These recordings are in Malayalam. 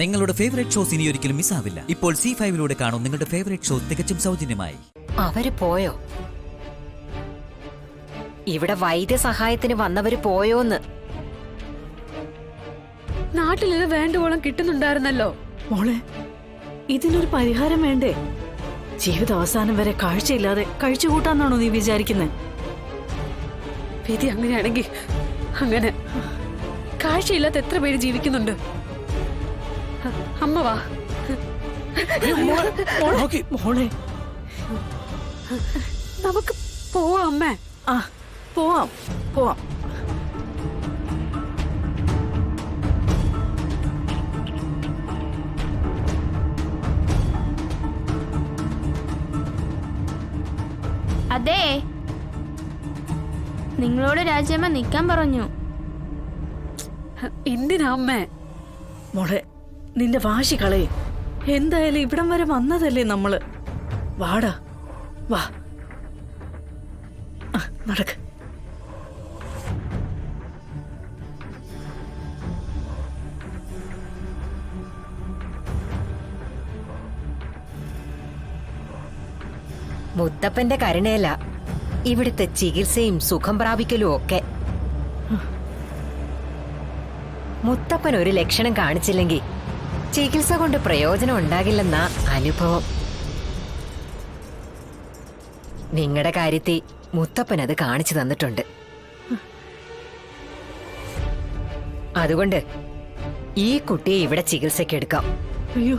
നിങ്ങളുടെ ഫേവറേറ്റ് ഷോസ് ഇനി ഒരിക്കലും മിസ്സാവില്ല. ഇപ്പോൾ C5 കാണും നിങ്ങളുടെ ഫേവറേറ്റ് ഷോ തികച്ചും സൗജന്യമായി. അവര് പോയോ? ഇവിടെ വൈദ്യസഹായത്തിന് വന്നവര് പോയോന്ന്? നാട്ടില് വേണ്ടുവോളം കിട്ടുന്നുണ്ടായിരുന്നല്ലോ. മോളെ, ഇതിനൊരു പരിഹാരം വേണ്ടേ? ജീവിത അവസാനം വരെ കാഴ്ചയില്ലാതെ കഴിച്ചുകൂട്ടാന്നാണോ നീ വിചാരിക്കുന്നത്? വിധി അങ്ങനെയാണെങ്കിൽ അങ്ങനെ. കാഴ്ചയില്ലാത്ത എത്ര പേര് ജീവിക്കുന്നുണ്ട്. അമ്മ വാ. മോളെ, നമുക്ക് പോവാം അമ്മ. ആ പോവാം പോവാം. അതെ, നിങ്ങളോട് രാജമ്മ നിക്കാൻ പറഞ്ഞു. എന്തിനാ അമ്മേ? മോളെ, നിന്റെ വാശി കളയെ. എന്തായാലും ഇവിടം വരെ വന്നതല്ലേ നമ്മള്. വാടാ, വാ, നടക്ക്. മുത്തപ്പന്റെ കരുണയല്ല ഇവിടുത്തെ ചികിത്സയും സുഖം പ്രാപിക്കലും ഒക്കെ. മുത്തപ്പൻ ഒരു ലക്ഷണം കാണിച്ചില്ലെങ്കിൽ ചികിത്സ കൊണ്ട് പ്രയോജനം ഉണ്ടാകില്ലെന്ന അനുഭവം. നിങ്ങളുടെ കാര്യത്തിൽ മുത്തപ്പൻ അത് കാണിച്ചു തന്നിട്ടുണ്ട്. അതുകൊണ്ട് ഈ കുട്ടിയെ ഇവിടെ ചികിത്സയ്ക്ക് എടുക്കാം. അയ്യോ,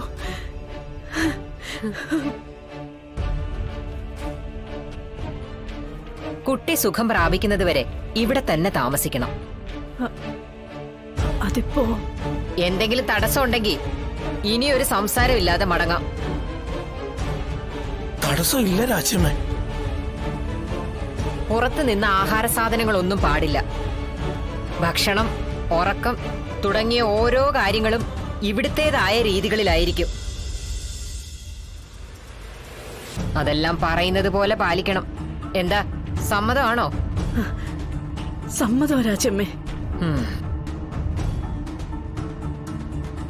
കുട്ടി സുഖം പ്രാപിക്കുന്നതുവരെ ഇവിടെ തന്നെ താമസിക്കണം. അതിപ്പോ എന്തെങ്കിലും തടസ്സം ഉണ്ടെങ്കിൽ ഇനിയൊരു സംസാരമില്ലാതെ മടങ്ങാം. തടസ്സമില്ല രാജ്യമേ. പുറത്തു നിന്ന് ആഹാര സാധനങ്ങളൊന്നും പാടില്ല. ഭക്ഷണം, ഉറക്കം തുടങ്ങിയ ഓരോ കാര്യങ്ങളും ഇവിടുത്തേതായ രീതികളിലായിരിക്കും. അതെല്ലാം പറയുന്നത് പോലെ പാലിക്കണം. എന്താ, സമ്മതമാണോ? സമ്മതം രാജമ്മേ.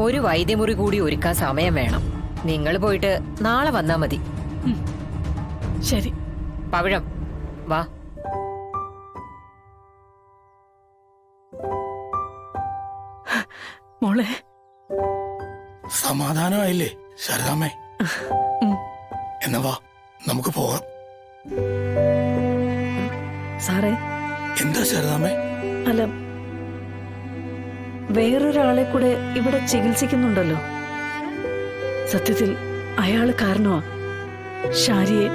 ഒരു വൈദ്യമുറി കൂടി ഒരുക്കാൻ സമയം വേണം. നിങ്ങൾ പോയിട്ട് നാളെ വന്നാ മതി. ശരി. പവിഴം, വാ. മോളെ, സമാധാനമായില്ലേ ശാരദാമ്മേ? എന്നാ വാ, നമുക്ക് പോകാം. സാറേ. എന്താ ശാരദാമ്മേ? അല്ല, വേറൊരാളെ കൂടെ ഇവിടെ ചികിത്സിക്കുന്നുണ്ടല്ലോ. സത്യത്തിൽ അയാള് കാരണമാ ഷാരിയെ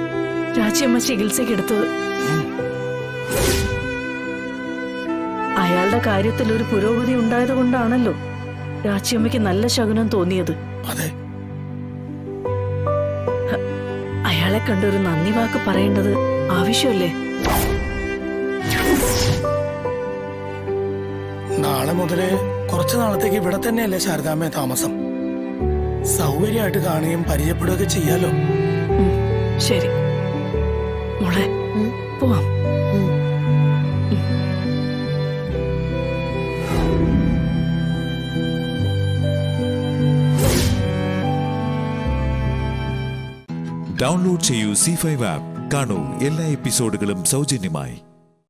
രാജ്യമ്മ ചികിത്സക്കെടുത്തത്. അയാളുടെ കാര്യത്തിൽ ഒരു പുരോഗതി ഉണ്ടായത് കൊണ്ടാണല്ലോ രാജ്യമ്മയ്ക്ക് നല്ല ശകുനം തോന്നിയത്. അതെ, അയാളെ കണ്ടൊരു നന്ദി വാക്ക് പറയേണ്ടത് ആവശ്യമല്ലേ? നാളെ മുതല് കുറച്ചു നാളത്തേക്ക് ഇവിടെ തന്നെയല്ലേ ശാരദാമ്മേ താമസം? സൗകര്യമായിട്ട് കാണുകയും പരിചയപ്പെടുകയൊക്കെ ചെയ്യാലോ. ശരി മോളെ, പോവാം. ഡൗൺലോഡ് ചെയ്യൂ C5 ആപ്പ്. കാണൂ എല്ലാ എപ്പിസോഡുകളും സൗജന്യമായി.